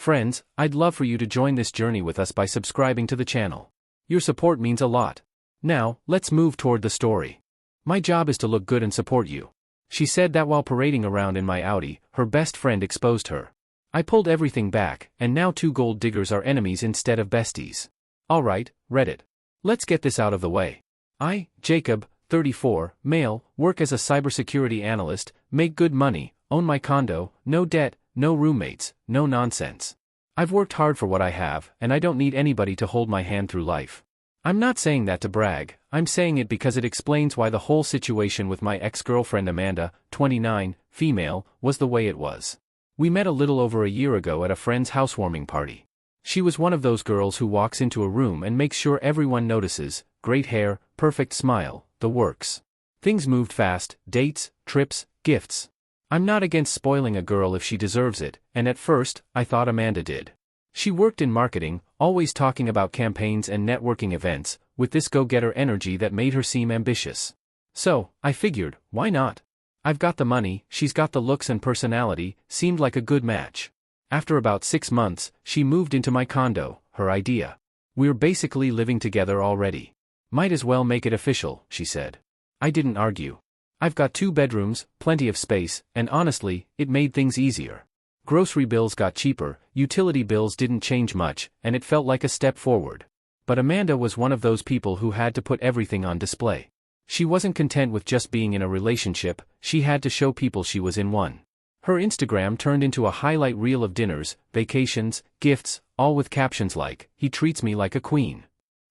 Friends, I'd love for you to join this journey with us by subscribing to the channel. Your support means a lot. Now, let's move toward the story. My job is to look good and support you. She said that while parading around in my Audi, her best friend exposed her. I pulled everything back, and now two gold diggers are enemies instead of besties. Alright, Reddit. Let's get this out of the way. I, Jacob, 34, male, work as a cybersecurity analyst, make good money, own my condo, no debt, no roommates, no nonsense. I've worked hard for what I have, and I don't need anybody to hold my hand through life. I'm not saying that to brag, I'm saying it because it explains why the whole situation with my ex-girlfriend Amanda, 29, female, was the way it was. We met a little over a year ago at a friend's housewarming party. She was one of those girls who walks into a room and makes sure everyone notices, great hair, perfect smile, the works. Things moved fast, dates, trips, gifts. I'm not against spoiling a girl if she deserves it, and at first, I thought Amanda did. She worked in marketing, always talking about campaigns and networking events, with this go-getter energy that made her seem ambitious. So, I figured, why not? I've got the money, she's got the looks and personality, seemed like a good match. After about 6 months, she moved into my condo, her idea. We're basically living together already. Might as well make it official, she said. I didn't argue. I've got 2 bedrooms, plenty of space, and honestly, it made things easier. Grocery bills got cheaper, utility bills didn't change much, and it felt like a step forward. But Amanda was one of those people who had to put everything on display. She wasn't content with just being in a relationship, she had to show people she was in one. Her Instagram turned into a highlight reel of dinners, vacations, gifts, all with captions like, "He treats me like a queen."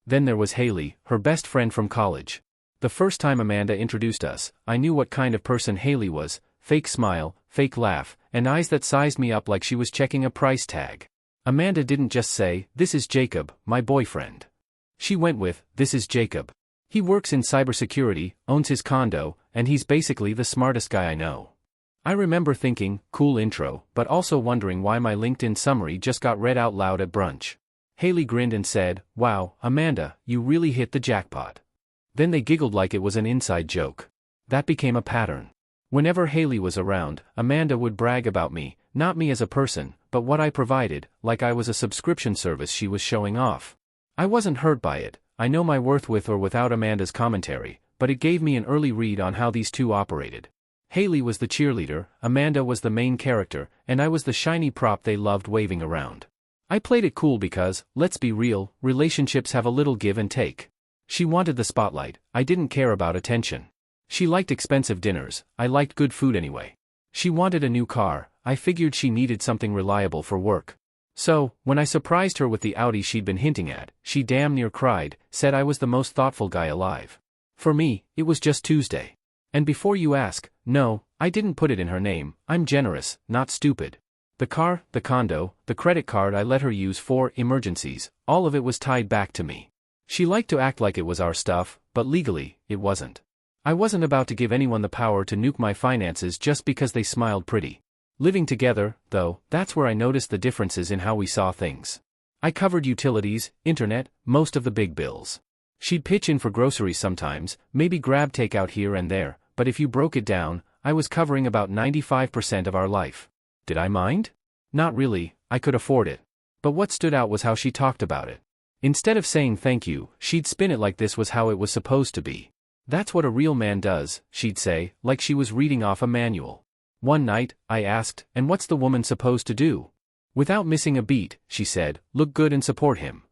Then there was Haley, her best friend from college. The first time Amanda introduced us, I knew what kind of person Haley was: fake smile, fake laugh, and eyes that sized me up like she was checking a price tag. Amanda didn't just say, "This is Jacob, my boyfriend." She went with, "This is Jacob. He works in cybersecurity, owns his condo, and he's basically the smartest guy I know." I remember thinking, cool intro, but also wondering why my LinkedIn summary just got read out loud at brunch. Haley grinned and said, "Wow, Amanda, you really hit the jackpot." Then they giggled like it was an inside joke. That became a pattern. Whenever Haley was around, Amanda would brag about me, not me as a person, but what I provided, like I was a subscription service she was showing off. I wasn't hurt by it, I know my worth with or without Amanda's commentary, but it gave me an early read on how these two operated. Haley was the cheerleader, Amanda was the main character, and I was the shiny prop they loved waving around. I played it cool because, let's be real, relationships have a little give and take. She wanted the spotlight, I didn't care about attention. She liked expensive dinners, I liked good food anyway. She wanted a new car, I figured she needed something reliable for work. So, when I surprised her with the Audi she'd been hinting at, she damn near cried, said I was the most thoughtful guy alive. For me, it was just Tuesday. And before you ask, no, I didn't put it in her name, I'm generous, not stupid. The car, the condo, the credit card I let her use for emergencies, all of it was tied back to me. She liked to act like it was our stuff, but legally, it wasn't. I wasn't about to give anyone the power to nuke my finances just because they smiled pretty. Living together, though, that's where I noticed the differences in how we saw things. I covered utilities, internet, most of the big bills. She'd pitch in for groceries sometimes, maybe grab takeout here and there, but if you broke it down, I was covering about 95% of our life. Did I mind? Not really, I could afford it. But what stood out was how she talked about it. Instead of saying thank you, she'd spin it like this was how it was supposed to be. "That's what a real man does," she'd say, like she was reading off a manual. One night, I asked, "And what's the woman supposed to do?" Without missing a beat, she said, "Look good and support him."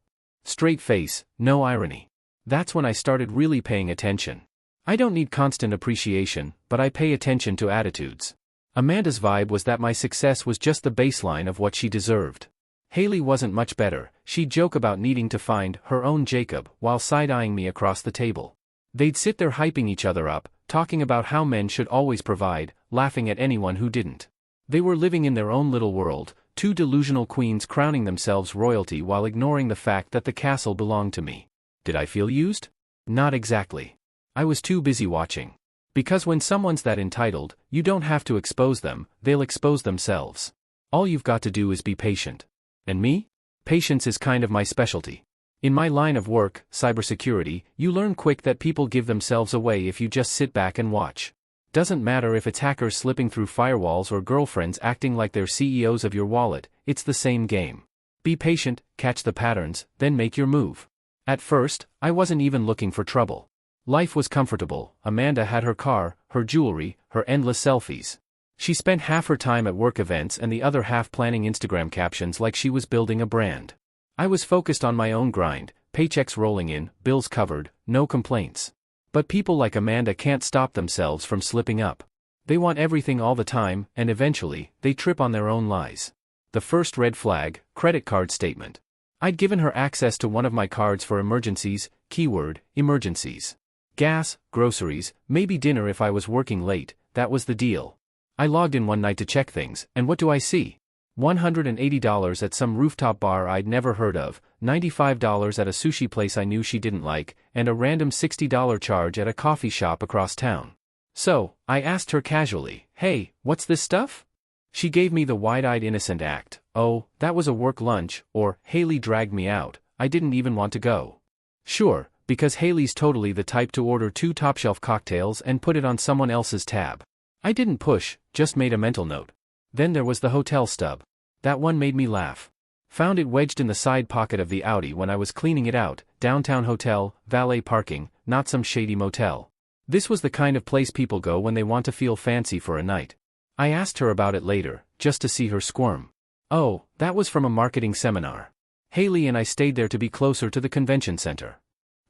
Straight face, no irony. That's when I started really paying attention. I don't need constant appreciation, but I pay attention to attitudes. Amanda's vibe was that my success was just the baseline of what she deserved. Haley wasn't much better, she'd joke about needing to find her own Jacob while side-eyeing me across the table. They'd sit there hyping each other up, talking about how men should always provide, laughing at anyone who didn't. They were living in their own little world, two delusional queens crowning themselves royalty while ignoring the fact that the castle belonged to me. Did I feel used? Not exactly. I was too busy watching. Because when someone's that entitled, you don't have to expose them, they'll expose themselves. All you've got to do is be patient. And me? Patience is kind of my specialty. In my line of work, cybersecurity, you learn quick that people give themselves away if you just sit back and watch. Doesn't matter if it's hackers slipping through firewalls or girlfriends acting like they're CEOs of your wallet, it's the same game. Be patient, catch the patterns, then make your move. At first, I wasn't even looking for trouble. Life was comfortable. Amanda had her car, her jewelry, her endless selfies. She spent half her time at work events and the other half planning Instagram captions like she was building a brand. I was focused on my own grind, paychecks rolling in, bills covered, no complaints. But people like Amanda can't stop themselves from slipping up. They want everything all the time, and eventually, they trip on their own lies. The first red flag, credit card statement. I'd given her access to one of my cards for emergencies, keyword, emergencies. Gas, groceries, maybe dinner if I was working late, that was the deal. I logged in one night to check things, and what do I see? $180 at some rooftop bar I'd never heard of, $95 at a sushi place I knew she didn't like, and a random $60 charge at a coffee shop across town. So, I asked her casually, "Hey, what's this stuff?" She gave me the wide-eyed innocent act, "Oh, that was a work lunch," or "Haley dragged me out, I didn't even want to go." Sure, because Haley's totally the type to order 2 top-shelf cocktails and put it on someone else's tab. I didn't push, just made a mental note. Then there was the hotel stub. That one made me laugh. Found it wedged in the side pocket of the Audi when I was cleaning it out, downtown hotel, valet parking, not some shady motel. This was the kind of place people go when they want to feel fancy for a night. I asked her about it later, just to see her squirm. Oh, that was from a marketing seminar. Haley and I stayed there to be closer to the convention center.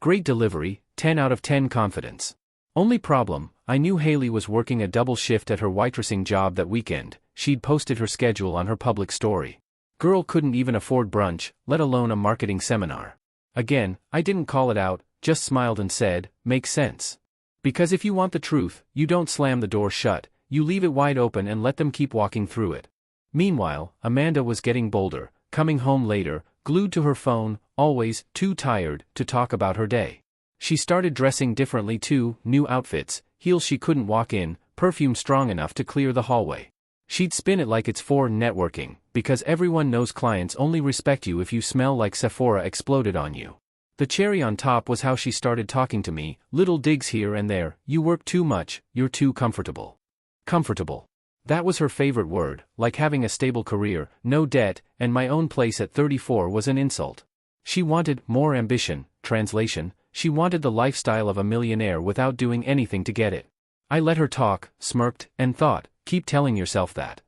Great delivery, 10 out of 10 confidence. Only problem, I knew Haley was working a double shift at her waitressing job that weekend. She'd posted her schedule on her public story. Girl couldn't even afford brunch, let alone a marketing seminar. Again, I didn't call it out, just smiled and said, "Makes sense." Because if you want the truth, you don't slam the door shut, you leave it wide open and let them keep walking through it. Meanwhile, Amanda was getting bolder, coming home later, glued to her phone, always too tired to talk about her day. She started dressing differently too, new outfits, heels she couldn't walk in, perfume strong enough to clear the hallway. She'd spin it like it's for networking, because everyone knows clients only respect you if you smell like Sephora exploded on you. The cherry on top was how she started talking to me, little digs here and there, "You work too much, you're too comfortable." Comfortable. That was her favorite word, like having a stable career, no debt, and my own place at 34 was an insult. She wanted more ambition, translation, she wanted the lifestyle of a millionaire without doing anything to get it. I let her talk, smirked, and thought, keep telling yourself that.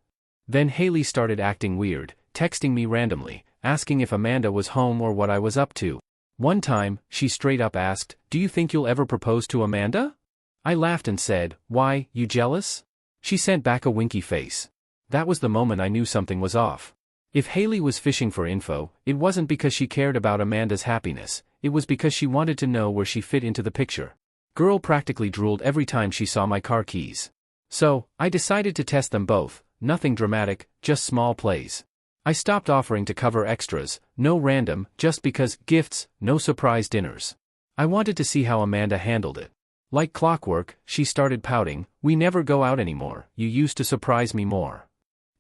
Then Haley started acting weird, texting me randomly, asking if Amanda was home or what I was up to. One time, she straight up asked, "Do you think you'll ever propose to Amanda?" I laughed and said, "Why, you jealous?" She sent back a winky face. That was the moment I knew something was off. If Haley was fishing for info, it wasn't because she cared about Amanda's happiness, it was because she wanted to know where she fit into the picture. Girl practically drooled every time she saw my car keys. So, I decided to test them both, nothing dramatic, just small plays. I stopped offering to cover extras, no random, just because, gifts, no surprise dinners. I wanted to see how Amanda handled it. Like clockwork, she started pouting, "We never go out anymore, you used to surprise me more."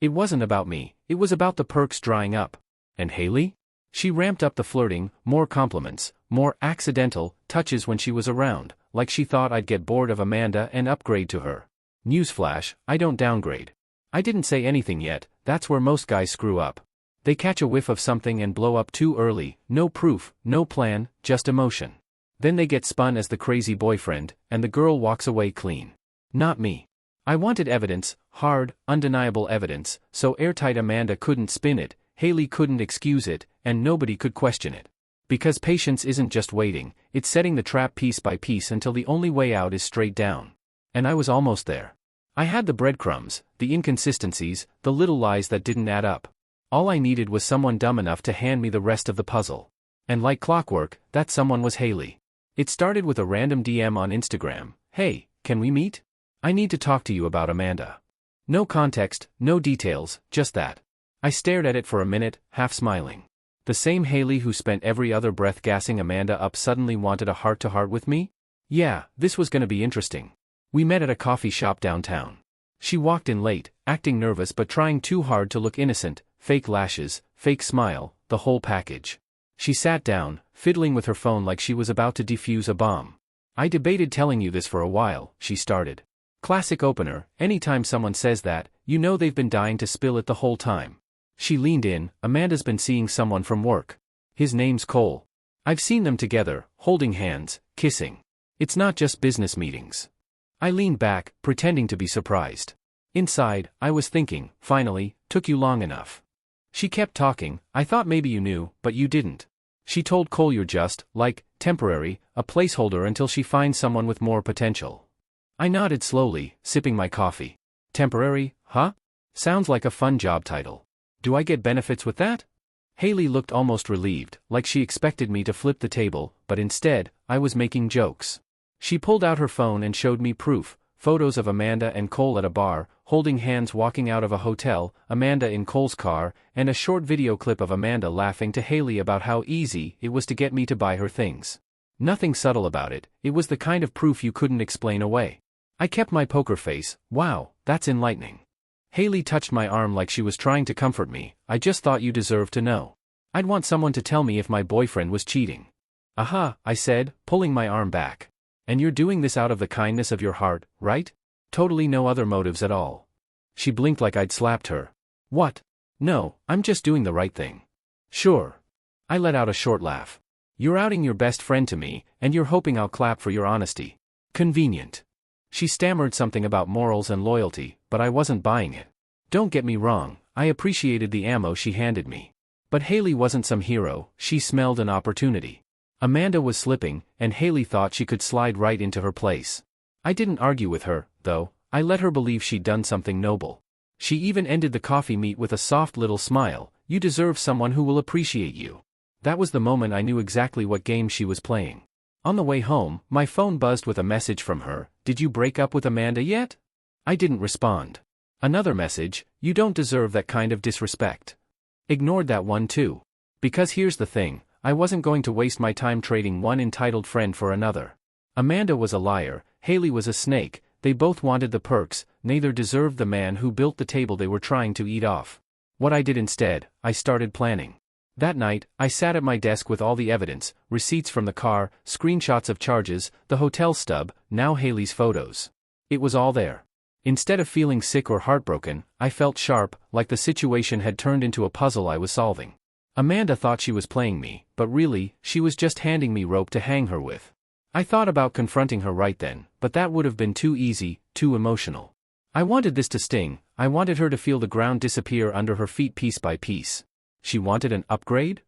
It wasn't about me, it was about the perks drying up. And Haley? She ramped up the flirting, more compliments, more accidental touches when she was around, like she thought I'd get bored of Amanda and upgrade to her. Newsflash, I don't downgrade. I didn't say anything yet, that's where most guys screw up. They catch a whiff of something and blow up too early, no proof, no plan, just emotion. Then they get spun as the crazy boyfriend, and the girl walks away clean. Not me. I wanted evidence, hard, undeniable evidence, so airtight Amanda couldn't spin it, Haley couldn't excuse it, and nobody could question it. Because patience isn't just waiting, it's setting the trap piece by piece until the only way out is straight down. And I was almost there. I had the breadcrumbs, the inconsistencies, the little lies that didn't add up. All I needed was someone dumb enough to hand me the rest of the puzzle. And like clockwork, that someone was Haley. It started with a random DM on Instagram, "Hey, can we meet? I need to talk to you about Amanda." No context, no details, just that. I stared at it for a minute, half smiling. The same Haley who spent every other breath gassing Amanda up suddenly wanted a heart-to-heart with me? Yeah, this was gonna be interesting. We met at a coffee shop downtown. She walked in late, acting nervous but trying too hard to look innocent, fake lashes, fake smile, the whole package. She sat down, fiddling with her phone like she was about to defuse a bomb. "I debated telling you this for a while," she started. Classic opener, anytime someone says that, you know they've been dying to spill it the whole time. She leaned in. Amanda's been seeing someone from work. His name's Cole. I've seen them together, holding hands, kissing. It's not just business meetings. I leaned back, pretending to be surprised. Inside, I was thinking, finally, took you long enough. She kept talking. I thought maybe you knew, but you didn't. She told Cole you're just, like, temporary, a placeholder until she finds someone with more potential. I nodded slowly, sipping my coffee. Temporary, huh? Sounds like a fun job title. Do I get benefits with that? Haley looked almost relieved, like she expected me to flip the table, but instead, I was making jokes. She pulled out her phone and showed me proof, photos of Amanda and Cole at a bar, holding hands walking out of a hotel, Amanda in Cole's car, and a short video clip of Amanda laughing to Haley about how easy it was to get me to buy her things. Nothing subtle about it, it was the kind of proof you couldn't explain away. I kept my poker face. Wow, that's enlightening. Haley touched my arm like she was trying to comfort me. I just thought you deserved to know. I'd want someone to tell me if my boyfriend was cheating. Aha, I said, pulling my arm back. And you're doing this out of the kindness of your heart, right? Totally no other motives at all. She blinked like I'd slapped her. What? No, I'm just doing the right thing. Sure. I let out a short laugh. You're outing your best friend to me, and you're hoping I'll clap for your honesty. Convenient. She stammered something about morals and loyalty, but I wasn't buying it. Don't get me wrong, I appreciated the ammo she handed me. But Haley wasn't some hero, she smelled an opportunity. Amanda was slipping, and Haley thought she could slide right into her place. I didn't argue with her, though. I let her believe she'd done something noble. She even ended the coffee meet with a soft little smile. You deserve someone who will appreciate you. That was the moment I knew exactly what game she was playing. On the way home, my phone buzzed with a message from her. Did you break up with Amanda yet? I didn't respond. Another message. You don't deserve that kind of disrespect. Ignored that one too. Because here's the thing, I wasn't going to waste my time trading one entitled friend for another. Amanda was a liar, Haley was a snake, they both wanted the perks, neither deserved the man who built the table they were trying to eat off. What I did instead, I started planning. That night, I sat at my desk with all the evidence, receipts from the car, screenshots of charges, the hotel stub, now Haley's photos. It was all there. Instead of feeling sick or heartbroken, I felt sharp, like the situation had turned into a puzzle I was solving. Amanda thought she was playing me, but really, she was just handing me rope to hang her with. I thought about confronting her right then, but that would have been too easy, too emotional. I wanted this to sting. I wanted her to feel the ground disappear under her feet piece by piece. She wanted an upgrade?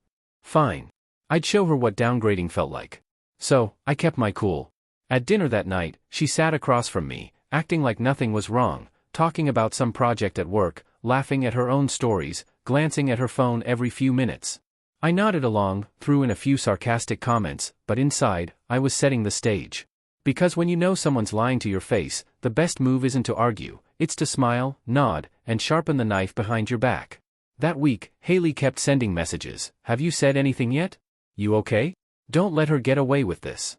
Fine. I'd show her what downgrading felt like. So, I kept my cool. At dinner that night, she sat across from me, acting like nothing was wrong, talking about some project at work, laughing at her own stories, glancing at her phone every few minutes. I nodded along, threw in a few sarcastic comments, but inside, I was setting the stage. Because when you know someone's lying to your face, the best move isn't to argue, it's to smile, nod, and sharpen the knife behind your back. That week, Haley kept sending messages. Have you said anything yet? You okay? Don't let her get away with this.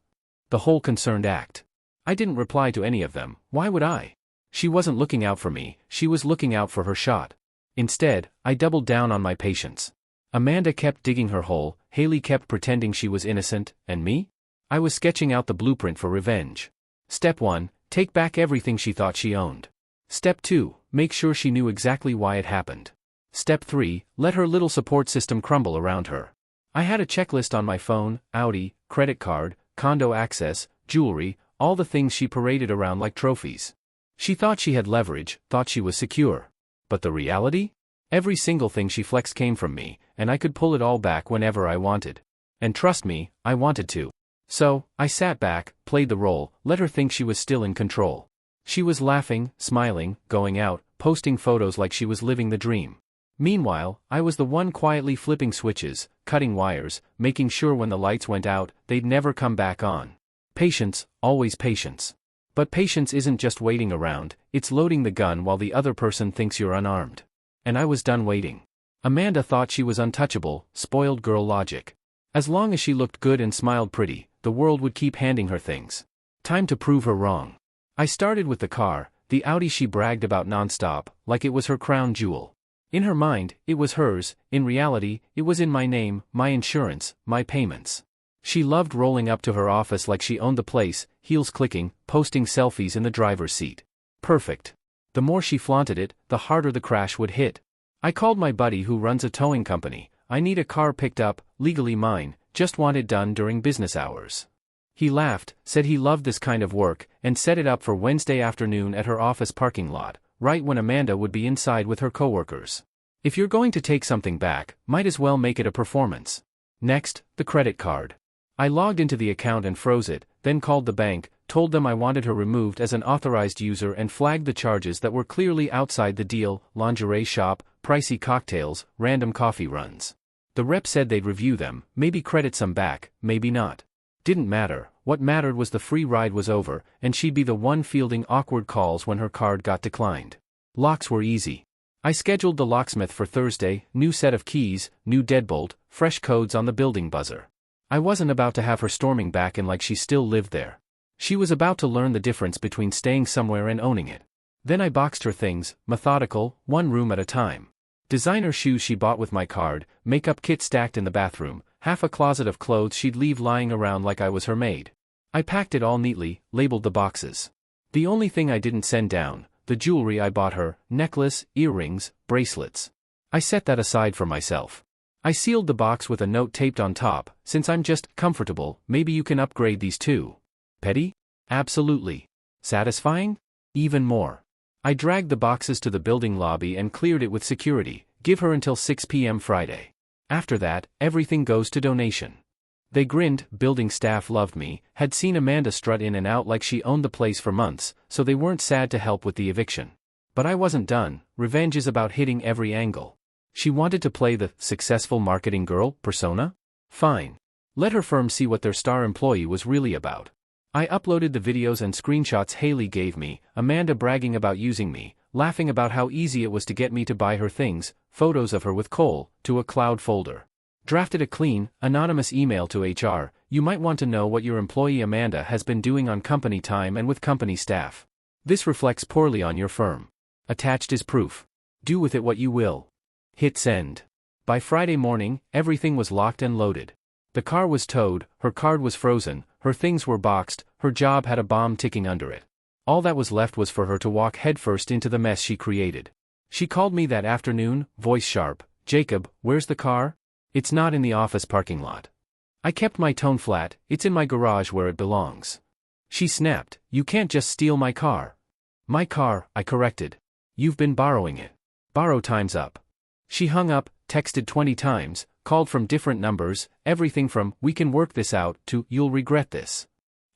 The whole concerned act. I didn't reply to any of them. Why would I? She wasn't looking out for me, she was looking out for her shot. Instead, I doubled down on my patience. Amanda kept digging her hole, Haley kept pretending she was innocent, and me? I was sketching out the blueprint for revenge. Step 1, take back everything she thought she owned. Step 2, make sure she knew exactly why it happened. Step 3, let her little support system crumble around her. I had a checklist on my phone: Audi, credit card, condo access, jewelry, all the things she paraded around like trophies. She thought she had leverage, thought she was secure. But the reality? Every single thing she flexed came from me, and I could pull it all back whenever I wanted. And trust me, I wanted to. So, I sat back, played the role, let her think she was still in control. She was laughing, smiling, going out, posting photos like she was living the dream. Meanwhile, I was the one quietly flipping switches, cutting wires, making sure when the lights went out, they'd never come back on. Patience, always patience. But patience isn't just waiting around, it's loading the gun while the other person thinks you're unarmed. And I was done waiting. Amanda thought she was untouchable, spoiled girl logic. As long as she looked good and smiled pretty, the world would keep handing her things. Time to prove her wrong. I started with the car, the Audi she bragged about nonstop, like it was her crown jewel. In her mind, it was hers, in reality, it was in my name, my insurance, my payments. She loved rolling up to her office like she owned the place, heels clicking, posting selfies in the driver's seat. Perfect. The more she flaunted it, the harder the crash would hit. I called my buddy who runs a towing company. I need a car picked up, legally mine, just want it done during business hours. He laughed, said he loved this kind of work, and set it up for Wednesday afternoon at her office parking lot, right when Amanda would be inside with her coworkers. If you're going to take something back, might as well make it a performance. Next, the credit card. I logged into the account and froze it, then called the bank, told them I wanted her removed as an authorized user and flagged the charges that were clearly outside the deal: lingerie shop, pricey cocktails, random coffee runs. The rep said they'd review them, maybe credit some back, maybe not. Didn't matter, what mattered was the free ride was over, and she'd be the one fielding awkward calls when her card got declined. Locks were easy. I scheduled the locksmith for Thursday, new set of keys, new deadbolt, fresh codes on the building buzzer. I wasn't about to have her storming back in like she still lived there. She was about to learn the difference between staying somewhere and owning it. Then I boxed her things, methodical, one room at a time. Designer shoes she bought with my card, makeup kit stacked in the bathroom, half a closet of clothes she'd leave lying around like I was her maid. I packed it all neatly, labeled the boxes. The only thing I didn't send down, the jewelry I bought her, necklace, earrings, bracelets. I set that aside for myself. I sealed the box with a note taped on top: since I'm just comfortable, maybe you can upgrade these too. Petty? Absolutely. Satisfying? Even more. I dragged the boxes to the building lobby and cleared it with security. Give her until 6 p.m. Friday. After that, everything goes to donation. They grinned, building staff loved me, had seen Amanda strut in and out like she owned the place for months, so they weren't sad to help with the eviction. But I wasn't done. Revenge is about hitting every angle. She wanted to play the successful marketing girl persona? Fine. Let her firm see what their star employee was really about. I uploaded the videos and screenshots Haley gave me, Amanda bragging about using me, laughing about how easy it was to get me to buy her things, photos of her with Cole, to a cloud folder. Drafted a clean, anonymous email to HR: you might want to know what your employee Amanda has been doing on company time and with company staff. This reflects poorly on your firm. Attached is proof. Do with it what you will. Hit send. By Friday morning, everything was locked and loaded. The car was towed, her card was frozen, her things were boxed, her job had a bomb ticking under it. All that was left was for her to walk headfirst into the mess she created. She called me that afternoon, voice sharp: "Jacob, where's the car?" "It's not in the office parking lot." I kept my tone flat: "It's in my garage where it belongs." She snapped: "You can't just steal my car." "My car," I corrected. "You've been borrowing it. Borrow time's up." She hung up, texted 20 times, called from different numbers, everything from "we can work this out" to "you'll regret this."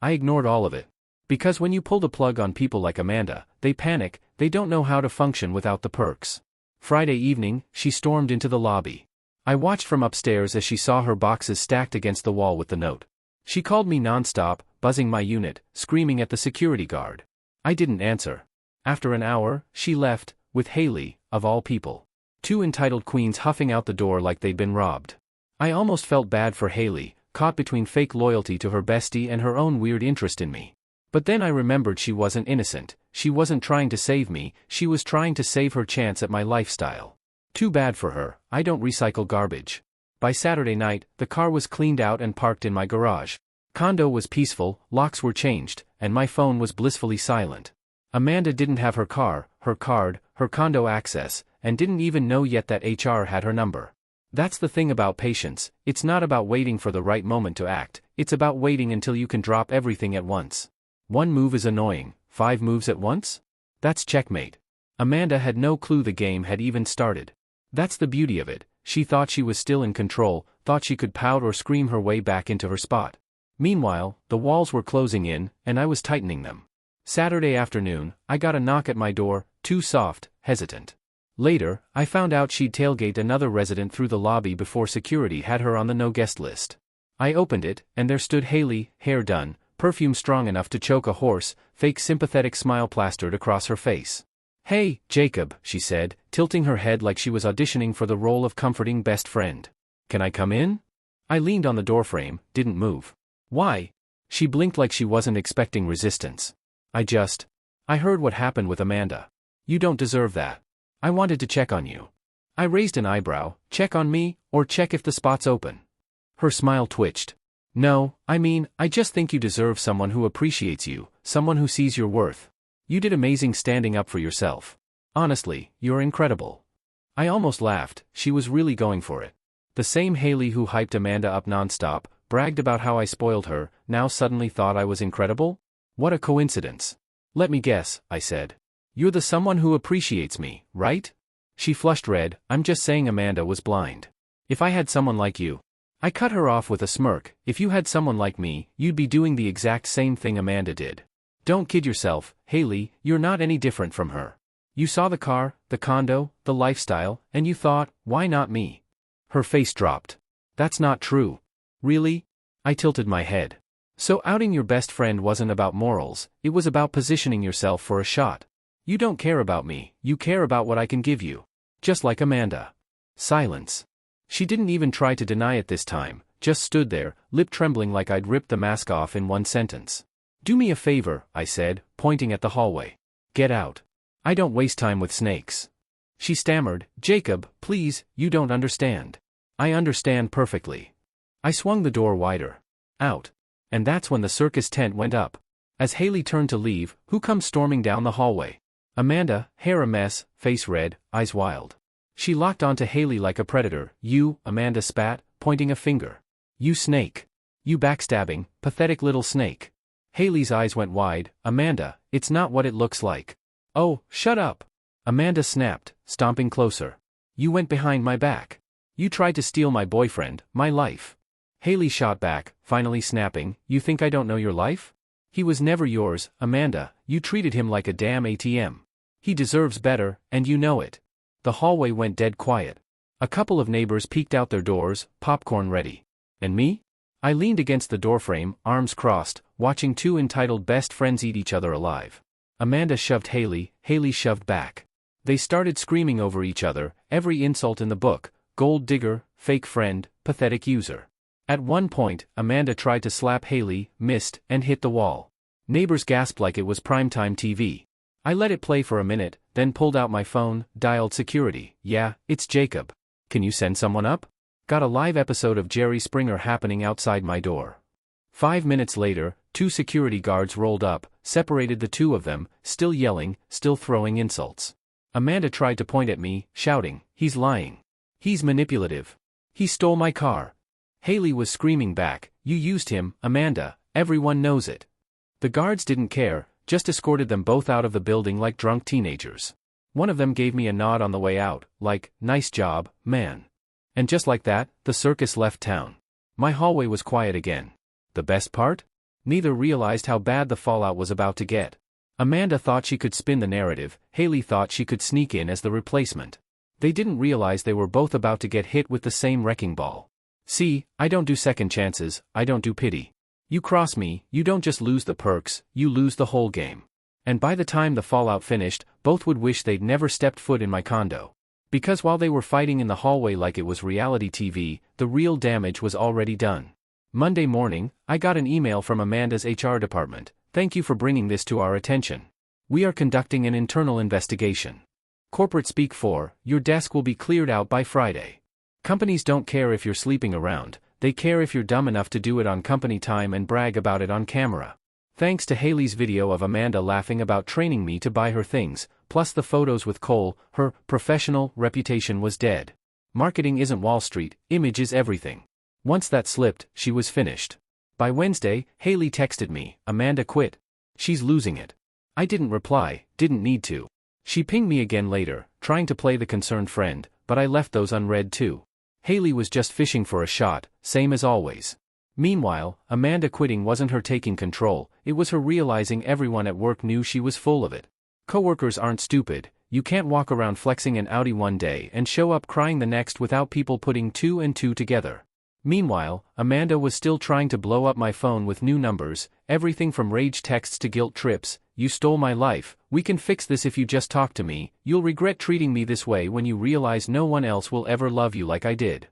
I ignored all of it. Because when you pull the plug on people like Amanda, they panic, they don't know how to function without the perks. Friday evening, she stormed into the lobby. I watched from upstairs as she saw her boxes stacked against the wall with the note. She called me nonstop, buzzing my unit, screaming at the security guard. I didn't answer. After an hour, she left, with Haley, of all people. Two entitled queens huffing out the door like they'd been robbed. I almost felt bad for Haley, caught between fake loyalty to her bestie and her own weird interest in me. But then I remembered she wasn't innocent, she wasn't trying to save me, she was trying to save her chance at my lifestyle. Too bad for her, I don't recycle garbage. By Saturday night, the car was cleaned out and parked in my garage. Condo was peaceful, locks were changed, and my phone was blissfully silent. Amanda didn't have her car, her card, her condo access, and didn't even know yet that HR had her number. That's the thing about patience: it's not about waiting for the right moment to act, it's about waiting until you can drop everything at once. One move is annoying, 5 moves at once? That's checkmate. Amanda had no clue the game had even started. That's the beauty of it: she thought she was still in control, thought she could pout or scream her way back into her spot. Meanwhile, the walls were closing in, and I was tightening them. Saturday afternoon, I got a knock at my door, too soft, hesitant. Later, I found out she'd tailgate another resident through the lobby before security had her on the no-guest list. I opened it, and there stood Haley, hair done, perfume strong enough to choke a horse, fake sympathetic smile plastered across her face. "Hey, Jacob," she said, tilting her head like she was auditioning for the role of comforting best friend. "Can I come in?" I leaned on the doorframe, didn't move. "Why?" She blinked like she wasn't expecting resistance. I heard what happened with Amanda. You don't deserve that. I wanted to check on you." I raised an eyebrow. "Check on me, or check if the spot's open?" Her smile twitched. "No, I mean, I just think you deserve someone who appreciates you, someone who sees your worth. You did amazing standing up for yourself. Honestly, you're incredible. I almost laughed, she was really going for it. The same Haley who hyped Amanda up nonstop, bragged about how I spoiled her, now suddenly thought I was incredible? What a coincidence. Let me guess, I said. You're the someone who appreciates me, right? She flushed red. I'm just saying Amanda was blind. If I had someone like you. I cut her off with a smirk. If you had someone like me, you'd be doing the exact same thing Amanda did. Don't kid yourself, Haley, you're not any different from her. You saw the car, the condo, the lifestyle, and you thought, why not me? Her face dropped. That's not true. Really? I tilted my head. So outing your best friend wasn't about morals, it was about positioning yourself for a shot. You don't care about me, you care about what I can give you. Just like Amanda. Silence. She didn't even try to deny it this time, just stood there, lip trembling like I'd ripped the mask off in one sentence. Do me a favor, I said, pointing at the hallway. Get out. I don't waste time with snakes. She stammered, Jacob, please, you don't understand. I understand perfectly. I swung the door wider. Out. And that's when the circus tent went up. As Haley turned to leave, who comes storming down the hallway? Amanda, hair a mess, face red, eyes wild. She locked onto Haley like a predator. You, Amanda spat, pointing a finger. You snake. You backstabbing, pathetic little snake. Haley's eyes went wide. Amanda, it's not what it looks like. Oh, shut up. Amanda snapped, stomping closer. You went behind my back. You tried to steal my boyfriend, my life. Haley shot back, finally snapping, you think I don't know your life? He was never yours, Amanda, you treated him like a damn ATM. He deserves better, and you know it. The hallway went dead quiet. A couple of neighbors peeked out their doors, popcorn ready. And me? I leaned against the doorframe, arms crossed, watching two entitled best friends eat each other alive. Amanda shoved Haley, Haley shoved back. They started screaming over each other, every insult in the book, gold digger, fake friend, pathetic user. At one point, Amanda tried to slap Haley, missed, and hit the wall. Neighbors gasped like it was primetime TV. I let it play for a minute, then pulled out my phone, dialed security. Yeah, it's Jacob. Can you send someone up? Got a live episode of Jerry Springer happening outside my door. 5 minutes later, 2 security guards rolled up, separated the two of them, still yelling, still throwing insults. Amanda tried to point at me, shouting, he's lying. He's manipulative. He stole my car. Haley was screaming back, you used him, Amanda, everyone knows it. The guards didn't care, just escorted them both out of the building like drunk teenagers. One of them gave me a nod on the way out, like, nice job, man. And just like that, the circus left town. My hallway was quiet again. The best part? Neither realized how bad the fallout was about to get. Amanda thought she could spin the narrative, Haley thought she could sneak in as the replacement. They didn't realize they were both about to get hit with the same wrecking ball. See, I don't do second chances, I don't do pity. You cross me, you don't just lose the perks, you lose the whole game. And by the time the fallout finished, both would wish they'd never stepped foot in my condo. Because while they were fighting in the hallway like it was reality TV, the real damage was already done. Monday morning, I got an email from Amanda's HR department. Thank you for bringing this to our attention. We are conducting an internal investigation. Corporate speak for, your desk will be cleared out by Friday. Companies don't care if you're sleeping around, they care if you're dumb enough to do it on company time and brag about it on camera. Thanks to Haley's video of Amanda laughing about training me to buy her things, plus the photos with Cole, her professional reputation was dead. Marketing isn't Wall Street, image is everything. Once that slipped, she was finished. By Wednesday, Haley texted me, Amanda quit. She's losing it. I didn't reply, didn't need to. She pinged me again later, trying to play the concerned friend, but I left those unread too. Haley was just fishing for a shot, same as always. Meanwhile, Amanda quitting wasn't her taking control, it was her realizing everyone at work knew she was full of it. Coworkers aren't stupid, you can't walk around flexing an Audi one day and show up crying the next without people putting 2 and 2 together. Meanwhile, Amanda was still trying to blow up my phone with new numbers, everything from rage texts to guilt trips. You stole my life, we can fix this if you just talk to me, you'll regret treating me this way when you realize no one else will ever love you like I did.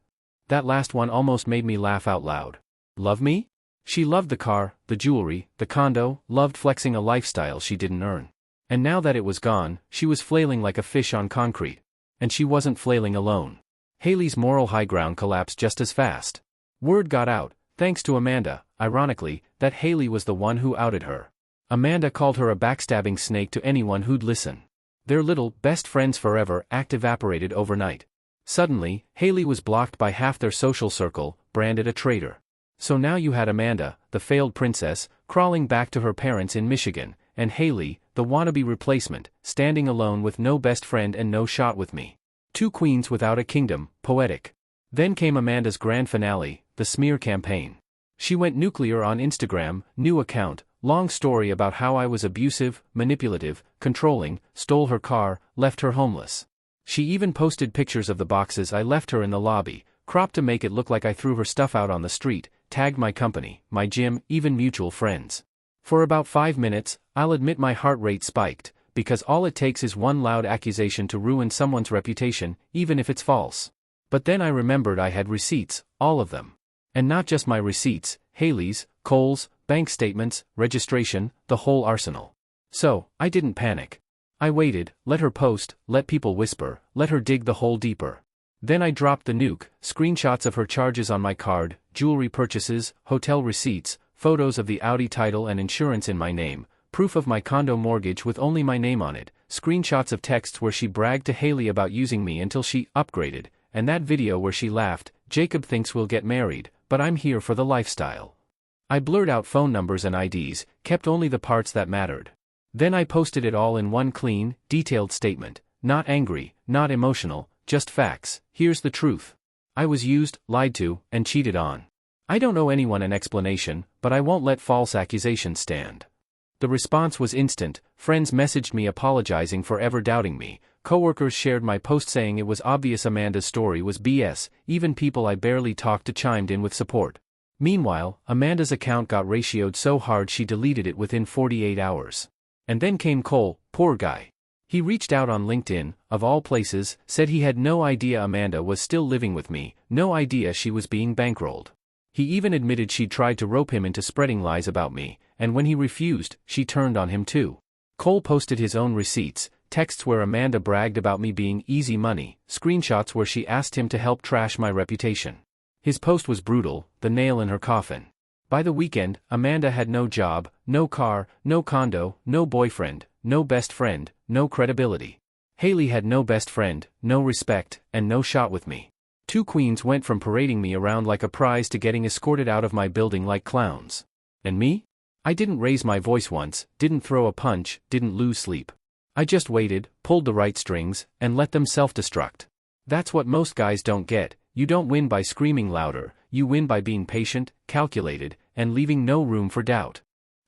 That last one almost made me laugh out loud. Love me? She loved the car, the jewelry, the condo, loved flexing a lifestyle she didn't earn. And now that it was gone, she was flailing like a fish on concrete. And she wasn't flailing alone. Haley's moral high ground collapsed just as fast. Word got out, thanks to Amanda, ironically, that Haley was the one who outed her. Amanda called her a backstabbing snake to anyone who'd listen. Their little, best friends forever act evaporated overnight. Suddenly, Haley was blocked by half their social circle, branded a traitor. So now you had Amanda, the failed princess, crawling back to her parents in Michigan, and Haley, the wannabe replacement, standing alone with no best friend and no shot with me. Two queens without a kingdom, poetic. Then came Amanda's grand finale, the smear campaign. She went nuclear on Instagram, new account, long story about how I was abusive, manipulative, controlling, stole her car, left her homeless. She even posted pictures of the boxes I left her in the lobby, cropped to make it look like I threw her stuff out on the street, tagged my company, my gym, even mutual friends. For about 5 minutes, I'll admit my heart rate spiked, because all it takes is one loud accusation to ruin someone's reputation, even if it's false. But then I remembered I had receipts, all of them. And not just my receipts, Haley's, Cole's, bank statements, registration, the whole arsenal. So, I didn't panic. I waited, let her post, let people whisper, let her dig the hole deeper. Then I dropped the nuke, screenshots of her charges on my card, jewelry purchases, hotel receipts, photos of the Audi title and insurance in my name, proof of my condo mortgage with only my name on it, screenshots of texts where she bragged to Haley about using me until she upgraded, and that video where she laughed, "Jacob thinks we'll get married, but I'm here for the lifestyle." I blurred out phone numbers and IDs, kept only the parts that mattered. Then I posted it all in one clean, detailed statement, not angry, not emotional, just facts. Here's the truth. I was used, lied to, and cheated on. I don't owe anyone an explanation, but I won't let false accusations stand. The response was instant. Friends messaged me apologizing for ever doubting me. Coworkers shared my post saying it was obvious Amanda's story was BS. Even people I barely talked to chimed in with support. Meanwhile, Amanda's account got ratioed so hard she deleted it within 48 hours. And then came Cole, poor guy. He reached out on LinkedIn, of all places, said he had no idea Amanda was still living with me, no idea she was being bankrolled. He even admitted she'd tried to rope him into spreading lies about me, and when he refused, she turned on him too. Cole posted his own receipts, texts where Amanda bragged about me being easy money, screenshots where she asked him to help trash my reputation. His post was brutal, the nail in her coffin. By the weekend, Amanda had no job, no car, no condo, no boyfriend, no best friend, no credibility. Haley had no best friend, no respect, and no shot with me. Two queens went from parading me around like a prize to getting escorted out of my building like clowns. And me? I didn't raise my voice once, didn't throw a punch, didn't lose sleep. I just waited, pulled the right strings, and let them self-destruct. That's what most guys don't get. You don't win by screaming louder, you win by being patient, calculated, and leaving no room for doubt.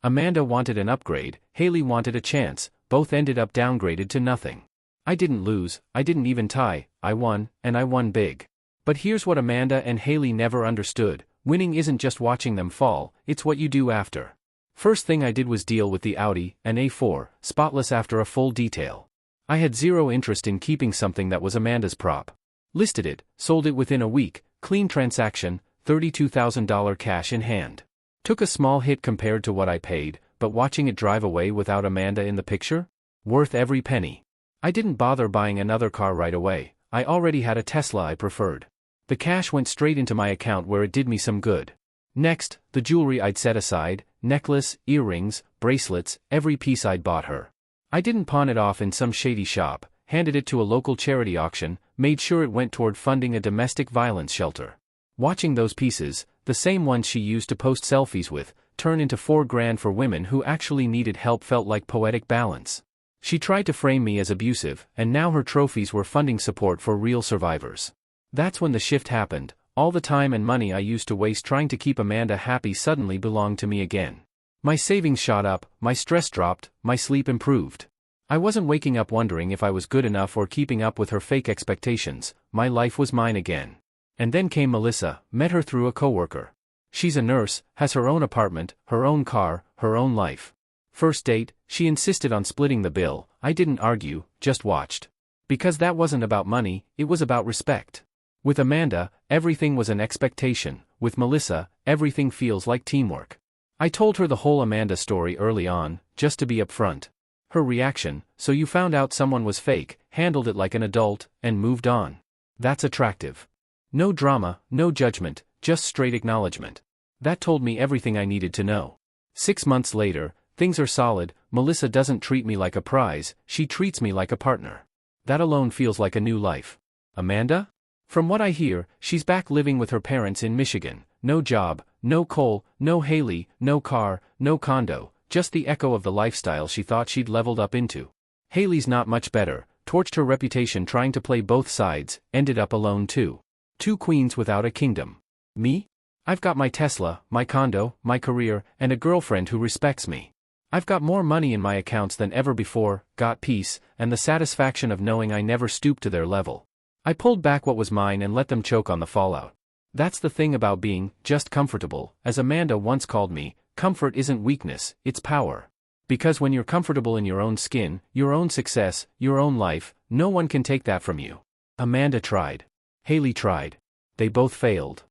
Amanda wanted an upgrade, Haley wanted a chance, both ended up downgraded to nothing. I didn't lose, I didn't even tie, I won, and I won big. But here's what Amanda and Haley never understood: winning isn't just watching them fall, it's what you do after. First thing I did was deal with the Audi, an A4, spotless after a full detail. I had zero interest in keeping something that was Amanda's prop. Listed it, sold it within a week, clean transaction, $32,000 cash in hand. Took a small hit compared to what I paid, but watching it drive away without Amanda in the picture? Worth every penny. I didn't bother buying another car right away, I already had a Tesla I preferred. The cash went straight into my account where it did me some good. Next, the jewelry I'd set aside, necklace, earrings, bracelets, every piece I'd bought her. I didn't pawn it off in some shady shop, handed it to a local charity auction, made sure it went toward funding a domestic violence shelter. Watching those pieces, the same ones she used to post selfies with, turn into $4,000 for women who actually needed help felt like poetic balance. She tried to frame me as abusive, and now her trophies were funding support for real survivors. That's when the shift happened. All the time and money I used to waste trying to keep Amanda happy suddenly belonged to me again. My savings shot up, my stress dropped, my sleep improved. I wasn't waking up wondering if I was good enough or keeping up with her fake expectations, my life was mine again. And then came Melissa, met her through a coworker. She's a nurse, has her own apartment, her own car, her own life. First date, she insisted on splitting the bill. I didn't argue, just watched. Because that wasn't about money, it was about respect. With Amanda, everything was an expectation. With Melissa, everything feels like teamwork. I told her the whole Amanda story early on, just to be upfront. Her reaction: "So you found out someone was fake, handled it like an adult, and moved on. That's attractive." No drama, no judgment, just straight acknowledgement. That told me everything I needed to know. 6 months later, Things are solid, Melissa doesn't treat me like a prize, she treats me like a partner. That alone feels like a new life. Amanda? From what I hear, she's back living with her parents in Michigan. No job, no Cole, no Haley, no car, no condo, just the echo of the lifestyle she thought she'd leveled up into. Haley's not much better, torched her reputation trying to play both sides, ended up alone too. Two queens without a kingdom. Me? I've got my Tesla, my condo, my career, and a girlfriend who respects me. I've got more money in my accounts than ever before, got peace, and the satisfaction of knowing I never stooped to their level. I pulled back what was mine and let them choke on the fallout. That's the thing about being just comfortable. As Amanda once called me, comfort isn't weakness, it's power. Because when you're comfortable in your own skin, your own success, your own life, no one can take that from you. Amanda tried. Haley tried. They both failed.